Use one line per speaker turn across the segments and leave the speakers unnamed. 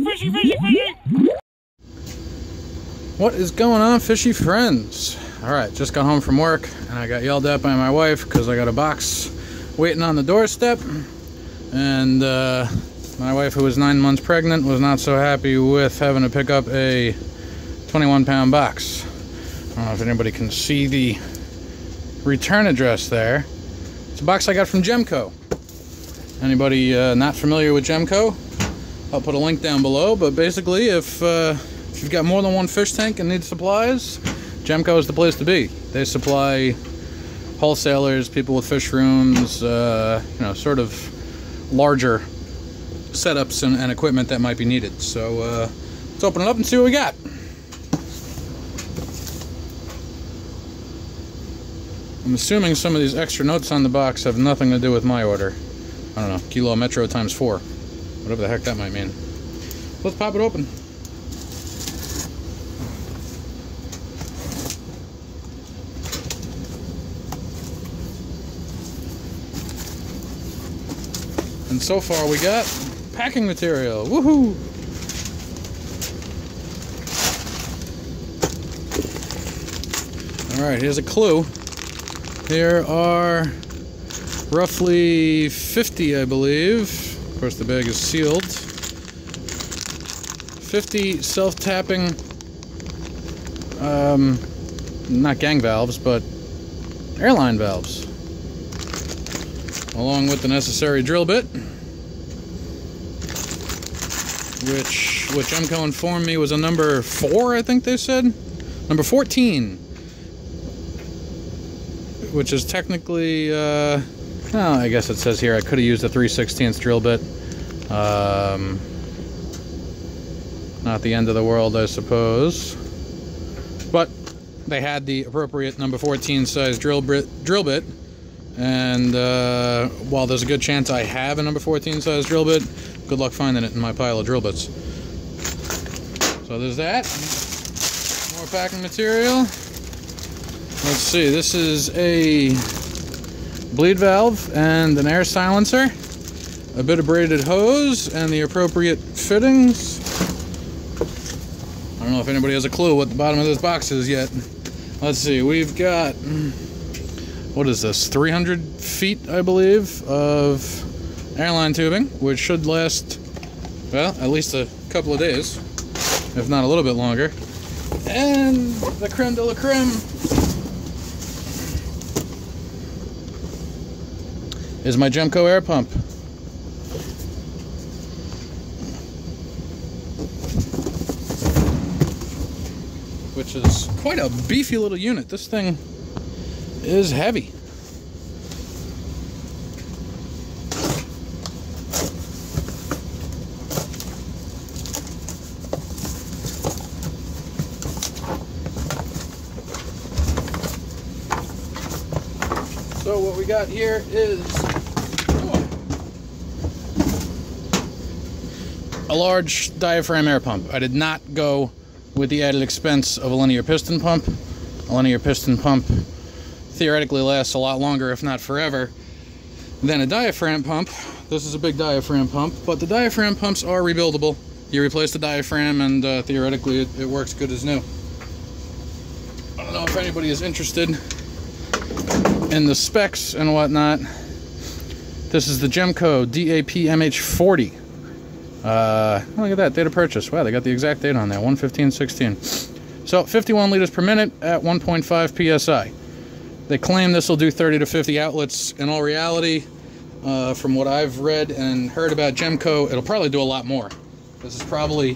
Fishy, fishy, fishy! What is going on, fishy friends? Alright, just got home from work and I got yelled at by my wife because I got a box waiting on the doorstep. And my wife, who was 9 months pregnant, was not so happy with having to pick up a 21-pound box. I don't know if anybody can see the return address there. It's a box I got from Jehmco. Anybody not familiar with Jehmco? I'll put a link down below, but basically if you've got more than one fish tank and need supplies, Jehmco is the place to be. They supply wholesalers, people with fish rooms, you know, sort of larger setups and equipment that might be needed. So let's open it up and see what we got. I'm assuming some of these extra notes on the box have nothing to do with my order. I don't know, Kilo Metro times 4. Whatever the heck that might mean. Let's pop it open. And so far we got packing material. Woohoo! Alright, here's a clue. There are roughly 50, I believe. Of course, the bag is sealed. 50 self-tapping, not gang valves, but airline valves. Along with the necessary drill bit, which Jehmco informed me was a number 4, I think they said? Number 14. Which is technically, well, I guess it says here I could have used a 3/16 drill bit. Not the end of the world, I suppose. But they had the appropriate number 14 size drill bit. And while there's a good chance I have a number 14 size drill bit, good luck finding it in my pile of drill bits. So there's that. More packing material. Let's see, this is a bleed valve and an air silencer, a bit of braided hose, and the appropriate fittings. I don't know if anybody has a clue what the bottom of this box is yet. Let's see, we've got, what is this, 300 feet, I believe, of airline tubing, which should last, well, at least a couple of days, if not a little bit longer. And the creme de la creme is my Jehmco air pump. Which is quite a beefy little unit. This thing is heavy. So what we got here is a large diaphragm air pump. I did not go with the added expense of a linear piston pump. A linear piston pump theoretically lasts a lot longer, if not forever, than a diaphragm pump. This is a big diaphragm pump, but the diaphragm pumps are rebuildable. You replace the diaphragm and theoretically it works good as new. I don't know if anybody is interested in the specs and whatnot. This is the Jehmco DAP MH40. Look at that, date of purchase. Wow, they got the exact date on there, 1/15/16. So 51 liters per minute at 1.5 psi. They claim this will do 30 to 50 outlets. In all reality, from what I've read and heard about Jehmco, it'll probably do a lot more. This is probably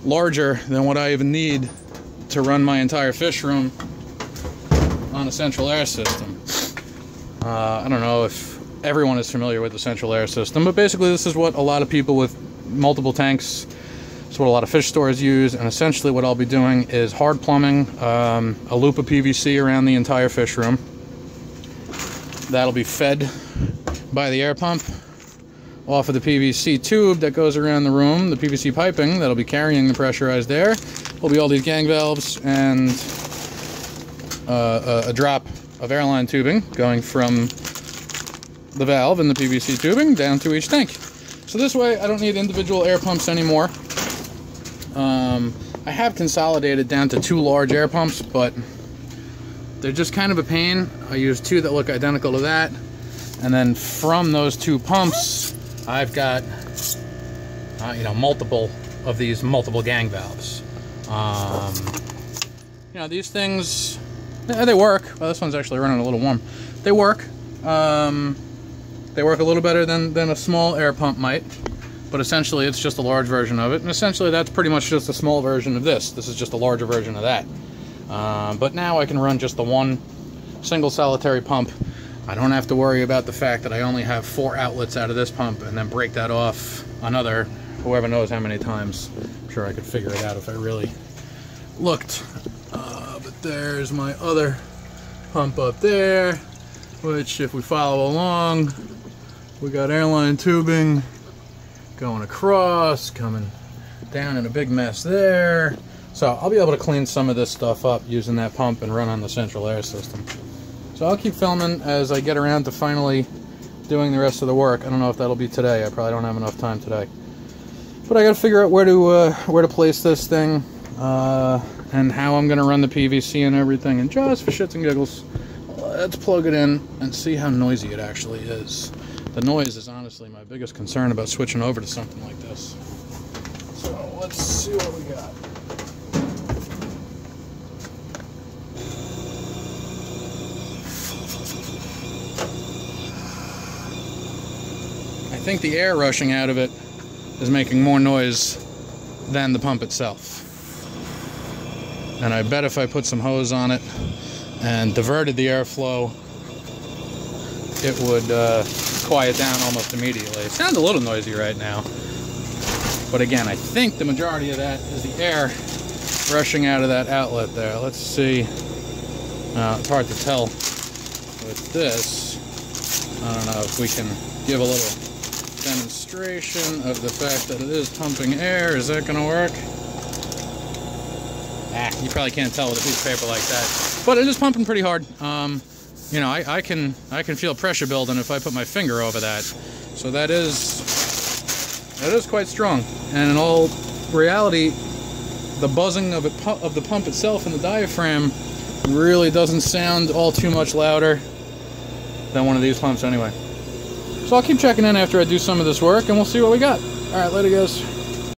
larger than what I even need to run my entire fish room on a central air system. I don't know if everyone is familiar with the central air system, but basically this is what a lot of people with multiple tanks, it's what a lot of fish stores use, and essentially what I'll be doing is hard plumbing a loop of PVC around the entire fish room. That'll be fed by the air pump off of the PVC tube that goes around the room, the PVC piping that'll be carrying the pressurized air. Will be all these gang valves and a drop of airline tubing going from the valve and the PVC tubing down to each tank. So this way I don't need individual air pumps anymore. I have consolidated down to 2 large air pumps, but they're just kind of a pain. I use 2 that look identical to that, and then from those 2 pumps I've got you know, multiple of these multiple gang valves. You know, these things, they work. Well, this one's actually running a little warm. They work. They work a little better than a small air pump might, but essentially it's just a large version of it, and essentially that's pretty much just a small version of this. This is just a larger version of that. But now I can run just the one single solitary pump. I don't have to worry about the fact that I only have 4 outlets out of this pump and then break that off another, whoever knows how many times. I'm sure I could figure it out if I really looked. But there's my other pump up there, which if we follow along, we got airline tubing going across, coming down in a big mess there. So I'll be able to clean some of this stuff up using that pump and run on the central air system. So I'll keep filming as I get around to finally doing the rest of the work. I don't know if that'll be today. I probably don't have enough time today. But I got to figure out where to place this thing and how I'm going to run the PVC and everything. And just for shits and giggles, let's plug it in and see how noisy it actually is. The noise is honestly my biggest concern about switching over to something like this. So let's see what we got. I think the air rushing out of it is making more noise than the pump itself. And I bet if I put some hose on it and diverted the airflow, it would quiet down almost immediately. It sounds a little noisy right now, but again, I think the majority of that is the air rushing out of that outlet there. Let's see. It's hard to tell with this. I don't know if we can give a little demonstration of the fact that it is pumping air. Is that going to work? You probably can't tell with a piece of paper like that, but it is pumping pretty hard. You know, I can feel pressure building if I put my finger over that. So that is quite strong. And in all reality, the buzzing of the pump itself and the diaphragm really doesn't sound all too much louder than one of these pumps anyway. So I'll keep checking in after I do some of this work, and we'll see what we got. All right, later, guys.